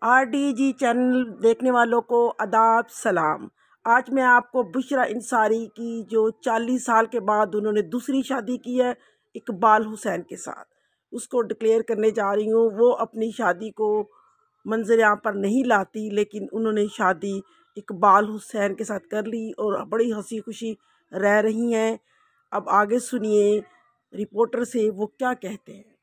RDG channel देखने वालों को आदाब सलाम। आज मैं आपको बुशरा अंसारी की जो 40 साल के बाद उन्होंने दूसरी शादी की है इकबाल हुसैन के साथ, उसको डिक्लेयर करने जा रही हूँ। वो अपनी शादी को मंजर आम पर नहीं लाती, लेकिन उन्होंने शादी इकबाल हुसैन के साथ कर ली और बड़ी हंसी खुशी रह रही हैं। अब आगे सुनिए रिपोर्टर से वो क्या कहते हैं।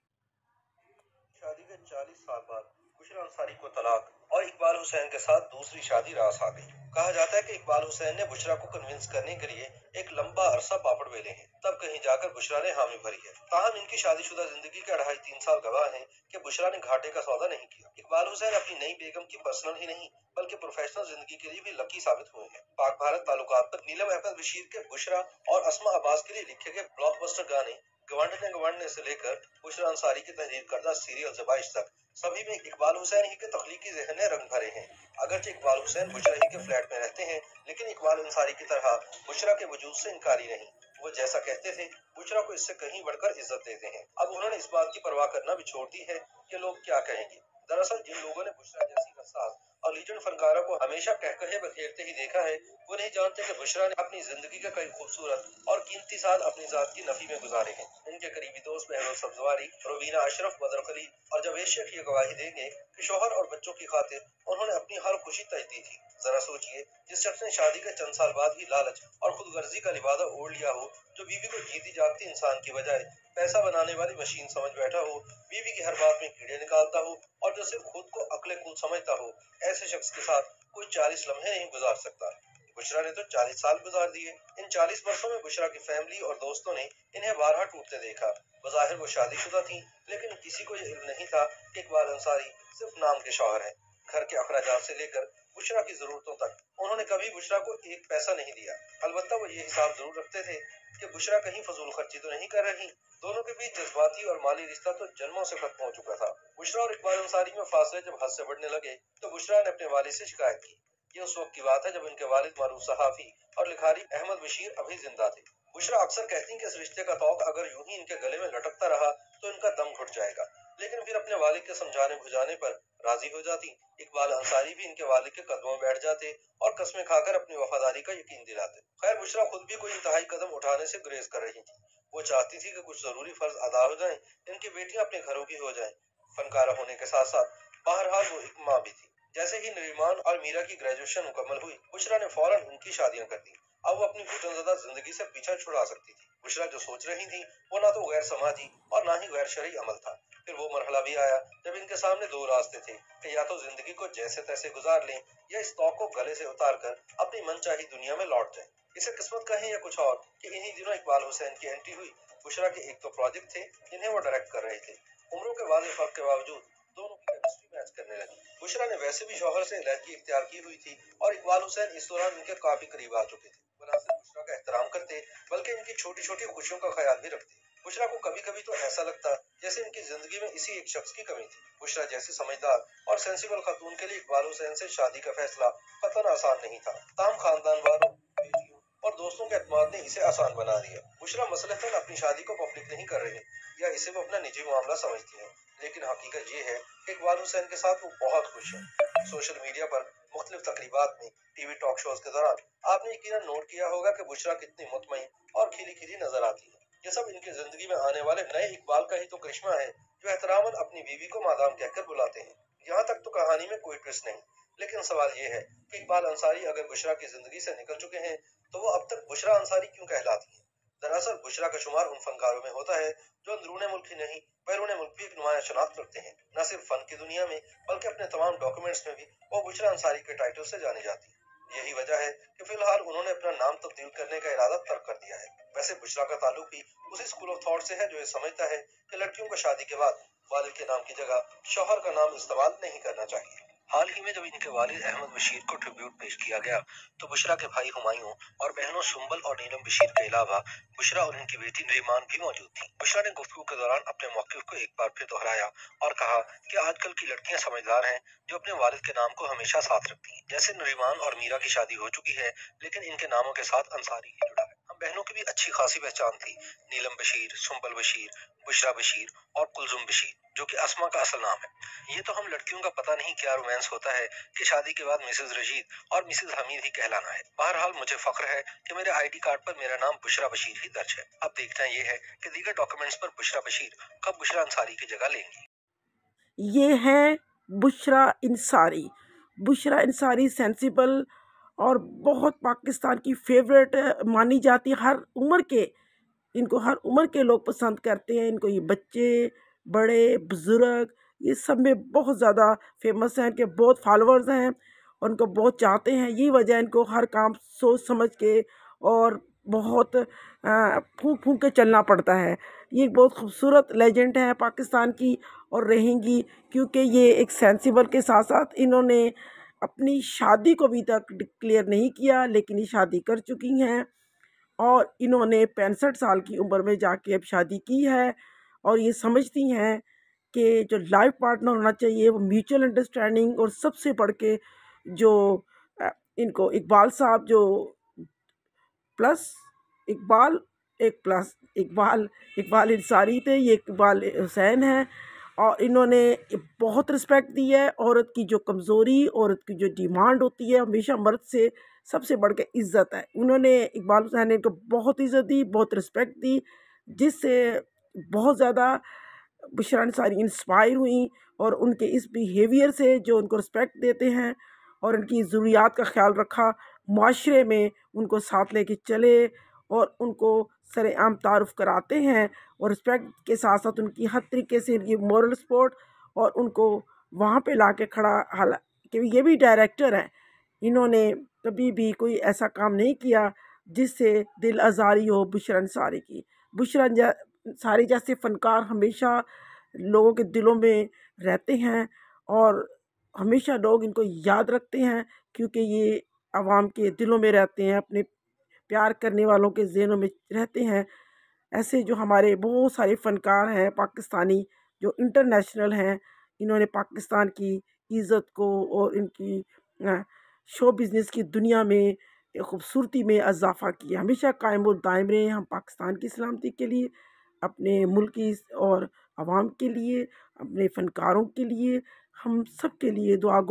शादी के 40 साल बाद बुशरा अंसारी को तलाक और इकबाल हुसैन के साथ दूसरी शादी रास आ गई। कहा जाता है कि इकबाल हुसैन ने बुशरा को कन्विंस करने के लिए एक लंबा अरसा पापड़ बेले हैं, तब कहीं जाकर बुशरा ने हामी भरी है। ताहम इनकी शादीशुदा जिंदगी के 2.5-3 साल गवाह हैं कि बुशरा ने घाटे का सौदा नहीं किया। इकबाल हुसैन अपनी नई बेगम की पर्सनल ही नहीं बल्कि प्रोफेशनल जिंदगी के लिए भी लकी साबित हुए हैं। पाक भारत ताल्लुकात पर नीलम अहमद बशीर के बुशरा और असमा अब्बास के लिए लिखे गए ब्लॉकबस्टर गाने गवांडने से लेकर बुशरा अंसारी की तहरीर करदा सीरियल ज़बाइश तक सभी में इकबाल हुसैन ही के तख्लीकी ज़हन ने रंग भरे हैं। अगरचे इकबाल हुसैन बुशरा ही के फ्लैट में रहते हैं, लेकिन इकबाल अंसारी की तरह बुशरा के वजूद से इनकारी नहीं। वो जैसा कहते थे बुशरा को इससे कहीं बढ़कर इज्जत देते हैं। अब उन्होंने इस बात की परवाह करना भी छोड़ दी है कि लोग क्या कहेंगे। दरअसल जिन लोगों ने बुशरा जैसी हसास और लीजेंड फनकारों को हमेशा कहकहे बखेरते ही देखा है, वो नहीं जानते कि बुशरा ने अपनी जिंदगी के कई खूबसूरत और कीमती साल अपनी जात की नफी में गुजारे हैं। इनके करीबी दोस्त महरोज सब्जवारी, रोबीना अशरफ, बदर खलील और जवेद शेख ये गवाही देंगे कि शोहर और बच्चों की खातिर उन्होंने अपनी हर खुशी तज दी थी। जरा सोचिए, जिस शख्स ने शादी के चंद साल बाद ही लालच और खुदगर्जी का लिबादा ओढ़ लिया हो, जो बीवी को जीती जागती इंसान की बजाय पैसा बनाने वाली मशीन समझ बैठा हो, बीवी की हर बात में कीड़े निकालता हो और जो सिर्फ खुद को अक्ले कुल समझता हो, ऐसे शख्स के साथ कोई 40 लम्हे नहीं गुजार सकता। बुशरा ने तो 40 साल गुजार दिए। इन 40 वर्षों में बुशरा की फैमिली और दोस्तों ने इन्हें बारहा टूटते देखा। बज़ाहिर वो शादीशुदा थी, लेकिन किसी को ये इल्म नहीं था कि इकबाल अंसारी सिर्फ नाम के शौहर हैं। घर के अखराजात से लेकर बुशरा की जरूरतों तक उन्होंने कभी बुशरा को एक पैसा नहीं दिया। अलबत्ता वो ये हिसाब जरूर रखते थे कि बुशरा कहीं फजूल खर्ची तो नहीं कर रही। दोनों के बीच जज्बाती और माली रिश्ता तो जन्मों से खत्म हो चुका था। बुशरा और इकबाल अंसारी में फासले जब हद से बढ़ने लगे तो बुशरा ने अपने वालिद से शिकायत की। ये उस वक्त की बात है जब इनके वालिद मारूफ सहाफी और लिखारी अहमद बशीर अभी जिंदा थे। बुशरा अक्सर कहती कि इस रिश्ते का तौक अगर यूं ही इनके गले में लटकता रहा तो इनका दम घुट जाएगा, लेकिन फिर अपने वालिद के समझाने बुझाने पर राजी हो जाती। इकबाल अंसारी भी इनके वालिद के कदमों में बैठ जाते और कस्में खाकर अपनी वफादारी का यकीन दिलाते। खैर, बुशरा खुद भी कोई इंतहाई कदम उठाने से गुरेज कर रही थी। वो चाहती थी कि कुछ जरूरी फर्ज अदा हो जाएं, इनकी बेटियां अपने घरों की हो जाएं। फनकारा होने के साथ साथ बहरहाल वो एक माँ भी थी। जैसे ही नरीमान और मीरा की ग्रेजुएशन मुकम्मल हुई, बुशरा ने फौरन उनकी शादियां कर दी। अब वो अपनी घुटनज़दा जिंदगी से पीछा छुड़ा सकती थी। बुशरा जो सोच रही थी वो ना तो गैर समाजी और ना ही गैर शरई अमल था। फिर वो मरहला भी आया जब इनके सामने दो रास्ते थे कि या तो जिंदगी को जैसे तैसे गुजार लें या इस तौक को गले से उतार कर अपनी मनचाही दुनिया में लौट जाएं। इसे किस्मत कहें या कुछ और कि इन्हीं दिनों इकबाल हुसैन की एंट्री हुई। बुशरा के एक तो प्रोजेक्ट थे जिन्हें वो डायरेक्ट कर रहे थे। उम्रों के वादे फर्क के बावजूद दोनों की केमिस्ट्री मैच करने लगी। बुशरा ने वैसे भी शौहर से अलहदगी इख्तियार की हुई थी और इकबाल हुसैन इस दौरान इनके काफी करीब आ चुके थे। वो न सिर्फ बुशरा का एहतराम करते बल्कि इनकी छोटी छोटी खुशियों का ख्याल भी रखते। बुशरा को कभी कभी तो ऐसा लगता जैसे इनकी जिंदगी में इसी एक शख्स की कमी थी। बुशरा जैसी समझदार और सेंसिबल खातून के लिए इकबाल हुसैन से शादी का फैसला कतई आसान नहीं था। ताम खानदान वालों, बेटियों और दोस्तों के एतमाद ने इसे आसान बना दिया। बुशरा मसलतन अपनी शादी को पब्लिक नहीं कर रही या इसे वो अपना निजी मामला समझती है, लेकिन हकीकत ये है कि इकबाल हुसैन के साथ वो बहुत खुश है। सोशल मीडिया पर मुख्तलिफ तकरीबात में, टीवी टॉक शोज के दौरान आपने यकीनन नोट किया होगा कि बुशरा कितनी मुतमईन और खिली खिली नजर आती है। ये सब इनकी जिंदगी में आने वाले नए इकबाल का ही तो करिश्मा है, जो एहतरामन अपनी बीवी को मादाम कहकर बुलाते हैं। यहाँ तक तो कहानी में कोई ट्विस्ट नहीं, लेकिन सवाल ये है कि इकबाल अंसारी अगर बुशरा की जिंदगी से निकल चुके हैं तो वो अब तक बुशरा अंसारी क्यों कहलाती है। दरअसल बुशरा का शुमार उन फनकारों में होता है जो अंदरूने मुल्क ही नहीं बैरून मुल्क भी एक नुमाया शनाख्त रखते हैं। न सिर्फ फन की दुनिया में बल्कि अपने तमाम डॉक्यूमेंट्स में भी वो बुशरा अंसारी के टाइटल से जानी जाती है। यही वजह है कि फिलहाल उन्होंने अपना नाम तब्दील करने का इरादा तर्क कर दिया है। वैसे बुशरा का ताल्लुक भी उसी स्कूल ऑफ थॉट से है जो ये समझता है कि लड़कियों को शादी के बाद वालिद के नाम की जगह शौहर का नाम इस्तेमाल नहीं करना चाहिए। हाल ही में जब इनके वालिद अहमद बशीर को ट्रिब्यूट पेश किया गया तो बुशरा के भाई हुमायूं और बहनों सुंबल और नीलम बशीर के अलावा बुशरा और उनकी बेटी नरीमान भी मौजूद थी। बुशरा ने गुफ्तगू के दौरान अपने मौक़िफ़ को एक बार फिर दोहराया और कहा कि आजकल की लड़कियां समझदार हैं जो अपने वालिद के नाम को हमेशा साथ रखती हैं। जैसे नरीमान और मीरा की शादी हो चुकी है, लेकिन इनके नामों के साथ अंसारी ही जुड़ा है। हम बहनों की भी अच्छी खासी पहचान थी। नीलम बशीर, सुंबल बशीर, बुशरा बशीर और कुलजुम बशीर, जो कि अस्मा का असल नाम है। ये तो हम लड़कियों का पता नहीं क्या रोमांस होता है कि शादी के बाद मिसेज रशीद और मिसेज हमीद ही कहलाना है। बहरहाल मुझे फख्र है कि मेरे आईडी कार्ड पर मेरा नाम बुशरा बशीर ही दर्ज है। अब देखना ये है कि दीगर डॉक्यूमेंट्स पर बुशरा बशीर कब बुशरा अंसारी की जगह लेंगी। ये हैं बुशरा इंसारी। बुशरा इंसारी सेंसिबल और बहुत पाकिस्तान की फेवरेट मानी जाती है। हर उम्र के इनको हर उम्र के लोग पसंद करते हैं। इनको ये बच्चे, बड़े, बुज़ुर्ग, ये सब में बहुत ज़्यादा फेमस हैं। इनके बहुत फॉलोअर्स हैं और उनको बहुत चाहते हैं। यही वजह है इनको हर काम सोच समझ के और बहुत फूंक फूंक के चलना पड़ता है। ये एक बहुत खूबसूरत लेजेंड है पाकिस्तान की और रहेंगी, क्योंकि ये एक सेंसिबल के साथ साथ इन्होंने अपनी शादी को अभी तक डिक्लेयर नहीं किया, लेकिन ये शादी कर चुकी हैं और इन्होंने 65 साल की उम्र में जाके अब शादी की है और ये समझती हैं कि जो लाइफ पार्टनर होना चाहिए वो म्यूचुअल अंडरस्टैंडिंग और सबसे बढ़ के जो इनको इकबाल साहब जो प्लस इकबाल एक प्लस इकबाल इकबाल इंसारी थे, ये इकबाल हुसैन हैं और इन्होंने बहुत रिस्पेक्ट दी है। औरत की जो कमज़ोरी, औरत की जो डिमांड होती है, हमेशा मर्द से सबसे बढ़ के इज़्ज़त है। उन्होंने इकबाल हुसैन ने इनको बहुत इज़्ज़त दी, बहुत रिस्पेक्ट दी, जिससे बहुत ज़्यादा बुशरा अंसारी इंस्पायर हुई और उनके इस बिहेवियर से जो उनको रिस्पेक्ट देते हैं और उनकी ज़रूरियात का ख्याल रखा, माशरे में उनको साथ लेके चले और उनको सरेआम तारुफ़ कराते हैं और रिस्पेक्ट के साथ साथ उनकी हर तरीके से ये मॉरल सपोर्ट और उनको वहाँ पे ला के खड़ा, हालांकि ये भी डायरेक्टर हैं, इन्होंने कभी भी कोई ऐसा काम नहीं किया जिससे दिल आज़ारी हो बुशरा अंसारी की। बुशरा अंसारी जैसे फ़नकार हमेशा लोगों के दिलों में रहते हैं और हमेशा लोग इनको याद रखते हैं, क्योंकि ये आवाम के दिलों में रहते हैं, अपने प्यार करने वालों के ज़हनों में रहते हैं। ऐसे जो हमारे बहुत सारे फ़नकार हैं पाकिस्तानी जो इंटरनेशनल हैं, इन्होंने पाकिस्तान की इज़्ज़त को और इनकी शो बिज़नेस की दुनिया में खूबसूरती में इजाफ़ा किया। हमेशा कायम और दायम रहे हम पाकिस्तान की सलामती के लिए, अपने मुल्क की और आवाम के लिए, अपने फ़नकारों के लिए, हम सब के लिए दुआ गो